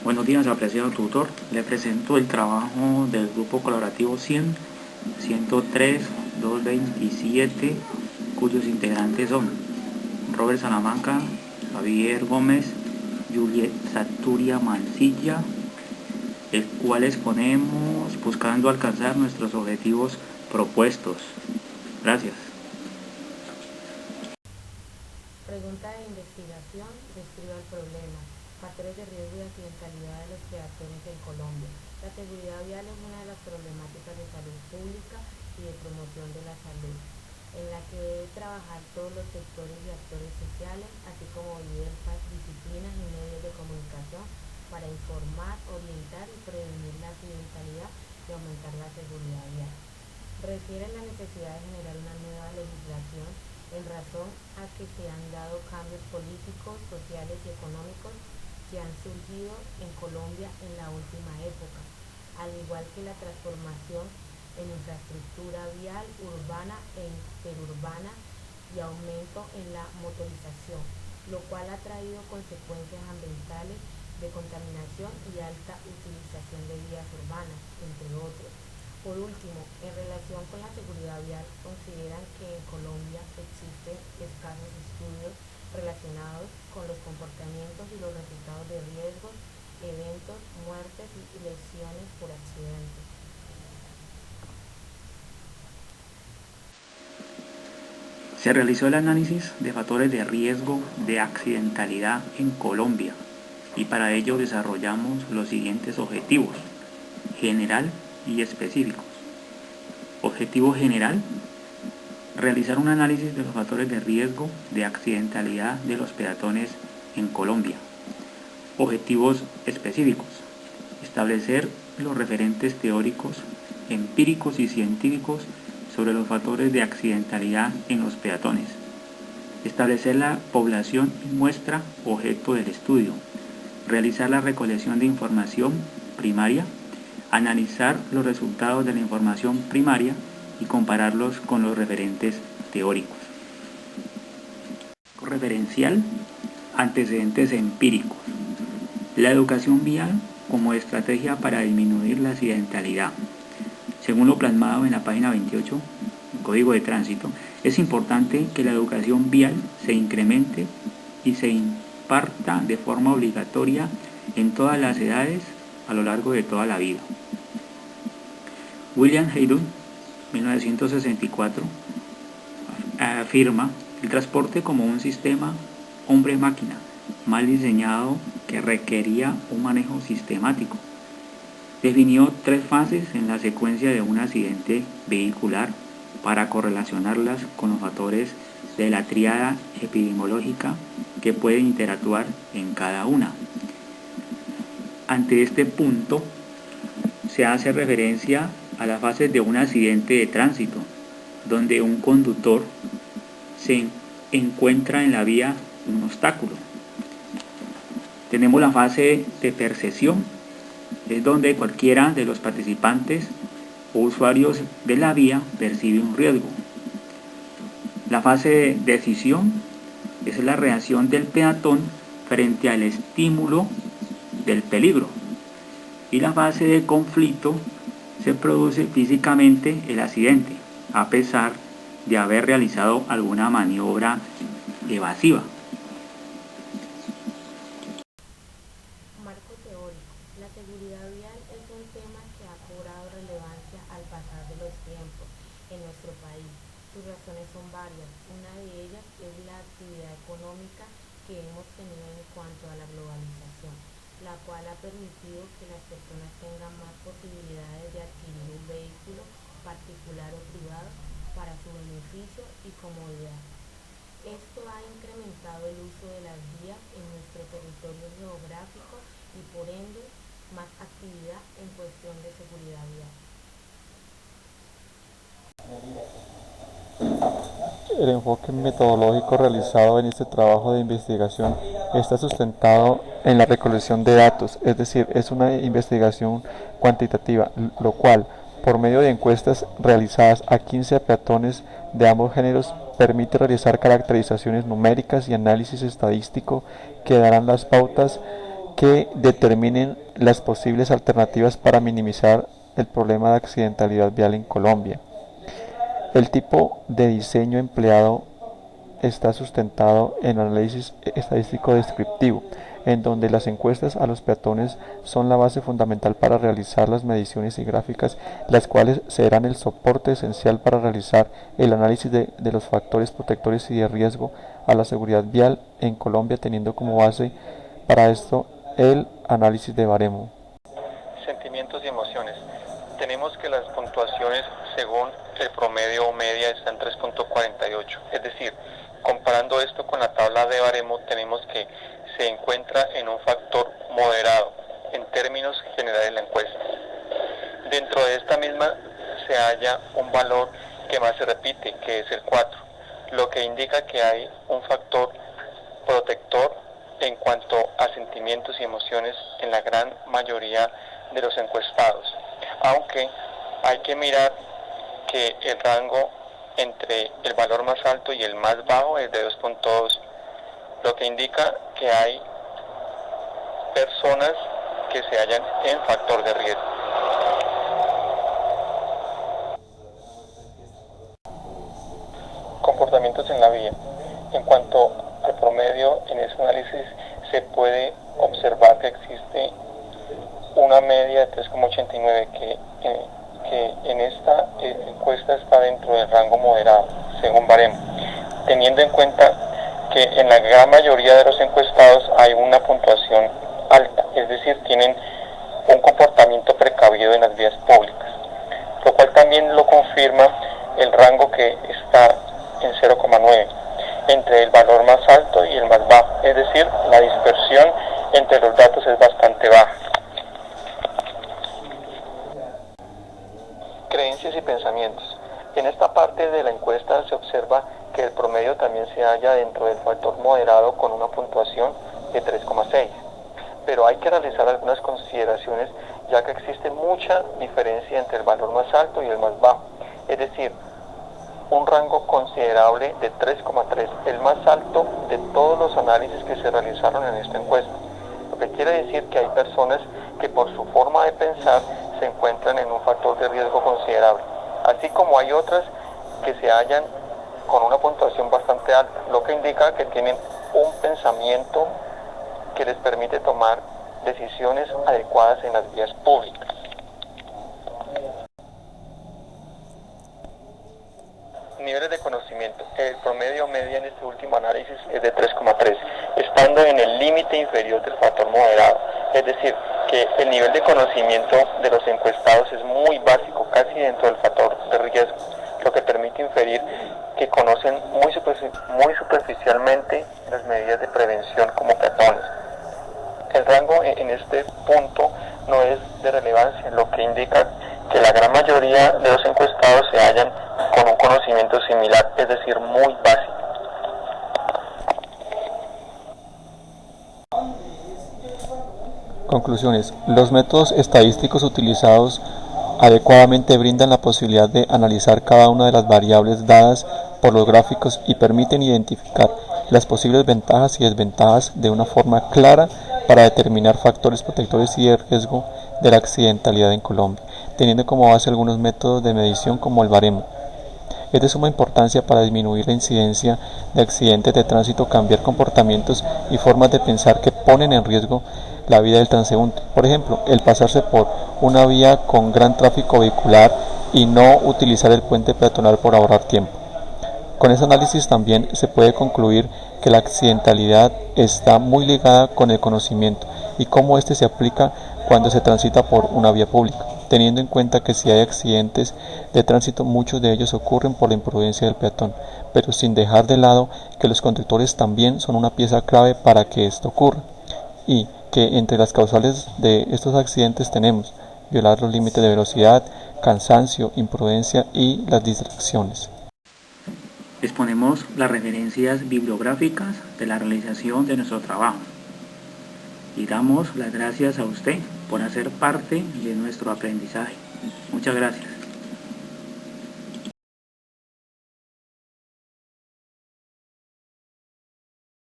Buenos días, apreciado tutor. Le presento el trabajo del grupo colaborativo 100, 103, 227, cuyos integrantes son Robert Salamanca, Javier Gómez, Juliet Saturia Mancilla, el cual exponemos buscando alcanzar nuestros objetivos propuestos. Gracias. Pregunta de investigación, describa el problema. Factores de riesgo y accidentalidad de los peatones en Colombia. La seguridad vial es una de las problemáticas de salud pública y de promoción de la salud, en la que debe trabajar todos los sectores y actores sociales, así como diversas disciplinas y medios de comunicación para informar, orientar y prevenir la accidentalidad y aumentar la seguridad vial. Refiere a la necesidad de generar una nueva legislación en razón a que se han dado cambios políticos, sociales y económicos que han surgido en Colombia en la última época, al igual que la transformación en infraestructura vial urbana e interurbana y aumento en la motorización, lo cual ha traído consecuencias ambientales de contaminación y alta utilización de vías urbanas, entre otros. Por último, en relación con la seguridad vial, consideran que en Colombia existen escasos estudios relacionados con los comportamientos y los resultados de riesgos, eventos, muertes y lesiones por accidentes. Se realizó el análisis de factores de riesgo de accidentalidad en Colombia y para ello desarrollamos los siguientes objetivos: general y específicos. Objetivo general: realizar un análisis de los factores de riesgo de accidentalidad de los peatones en Colombia. Objetivos específicos: establecer los referentes teóricos, empíricos y científicos sobre los factores de accidentalidad en los peatones. Establecer la población y muestra objeto del estudio. Realizar la recolección de información primaria. Analizar los resultados de la información primaria y compararlos con los referentes teóricos. Referencial: antecedentes empíricos. La educación vial como estrategia para disminuir la accidentalidad. Según lo plasmado en la página 28 del Código de Tránsito, es importante que la educación vial se incremente y se imparta de forma obligatoria en todas las edades a lo largo de toda la vida. William Hayden, 1964, afirma el transporte como un sistema hombre-máquina mal diseñado que requería un manejo sistemático. Definió 3 fases en la secuencia de un accidente vehicular para correlacionarlas con los factores de la tríada epidemiológica que pueden interactuar en cada una. Ante este punto, se hace referencia a las fases de un accidente de tránsito, donde un conductor se encuentra en la vía un obstáculo. Tenemos la fase de percepción, es donde cualquiera de los participantes o usuarios de la vía percibe un riesgo. La fase de decisión es la reacción del peatón frente al estímulo del peligro. Y la fase de conflicto: se produce físicamente el accidente, a pesar de haber realizado alguna maniobra evasiva. Marco teórico. La seguridad vial es un tema que ha cobrado relevancia al pasar de los tiempos en nuestro país. Sus razones son varias. Una de ellas es la actividad económica que hemos tenido en cuanto a la globalización, la cual ha permitido que las personas tengan más posibilidades de adquirir un vehículo particular o privado para su beneficio y comodidad. Esto ha incrementado el uso de las vías en nuestro territorio geográfico y por ende más actividad en cuestión de seguridad vial. El enfoque metodológico realizado en este trabajo de investigación está sustentado en la recolección de datos, es decir, es una investigación cuantitativa, lo cual, por medio de encuestas realizadas a 15 peatones de ambos géneros, permite realizar caracterizaciones numéricas y análisis estadístico que darán las pautas que determinen las posibles alternativas para minimizar el problema de accidentalidad vial en Colombia. El tipo de diseño empleado está sustentado en análisis estadístico descriptivo, en donde las encuestas a los peatones son la base fundamental para realizar las mediciones y gráficas, las cuales serán el soporte esencial para realizar el análisis de los factores protectores y de riesgo a la seguridad vial en Colombia, teniendo como base para esto el análisis de baremo. Sentimientos y emociones. Tenemos que las puntuaciones según el promedio o media está en 3.48, es decir, comparando esto con la tabla de baremo, tenemos que se encuentra en un factor moderado en términos generales de la encuesta. Dentro de esta misma se halla un valor que más se repite, que es el 4, lo que indica que hay un factor protector en cuanto a sentimientos y emociones en la gran mayoría de los encuestados, aunque hay que mirar que el rango entre el valor más alto y el más bajo es de 2.2, lo que indica que hay personas que se hallan en factor de riesgo. Comportamientos en la vía. En cuanto al promedio, en ese análisis se puede observar que existe una media de 3.89 que en esta encuesta está dentro del rango moderado, según baremo, teniendo en cuenta que en la gran mayoría de los encuestados hay una puntuación alta, es decir, tienen un comportamiento precavido en las vías públicas, lo cual también lo confirma el rango que está en 0.9 entre el valor más alto y el más bajo, es decir, la dispersión entre los datos es bastante baja. Creencias y pensamientos. En esta parte de la encuesta se observa que el promedio también se halla dentro del factor moderado con una puntuación de 3.6, pero hay que realizar algunas consideraciones ya que existe mucha diferencia entre el valor más alto y el más bajo, es decir, un rango considerable de 3.3, el más alto de todos los análisis que se realizaron en esta encuesta, lo que quiere decir que hay personas que por su forma de pensar se encuentran en un factor de riesgo considerable, así como hay otras que se hallan con una puntuación bastante alta, lo que indica que tienen un pensamiento que les permite tomar decisiones adecuadas en las vías públicas. Niveles de conocimiento. El promedio media en este último análisis es de 3.3, estando en el límite inferior del factor moderado. Es decir, que el nivel de conocimiento de los encuestados es muy básico, casi dentro del factor de riesgo, lo que permite inferir que conocen muy superficialmente las medidas de prevención como peatones. El rango en este punto no es de relevancia, lo que indica que la gran mayoría de los encuestados se hallan con un conocimiento similar, es decir, muy básico. Conclusiones. Los métodos estadísticos utilizados adecuadamente brindan la posibilidad de analizar cada una de las variables dadas por los gráficos y permiten identificar las posibles ventajas y desventajas de una forma clara para determinar factores protectores y de riesgo de la accidentalidad en Colombia, teniendo como base algunos métodos de medición como el baremo. Es de suma importancia para disminuir la incidencia de accidentes de tránsito, cambiar comportamientos y formas de pensar que ponen en riesgo la vida del transeúnte. Por ejemplo, el pasarse por una vía con gran tráfico vehicular y no utilizar el puente peatonal por ahorrar tiempo. Con ese análisis también se puede concluir que la accidentalidad está muy ligada con el conocimiento y cómo éste se aplica cuando se transita por una vía pública, teniendo en cuenta que si hay accidentes de tránsito, muchos de ellos ocurren por la imprudencia del peatón, pero sin dejar de lado que los conductores también son una pieza clave para que esto ocurra, y que entre las causales de estos accidentes tenemos violar los límites de velocidad, cansancio, imprudencia y las distracciones. Exponemos las referencias bibliográficas de la realización de nuestro trabajo y damos las gracias a usted por hacer parte de nuestro aprendizaje. Muchas gracias.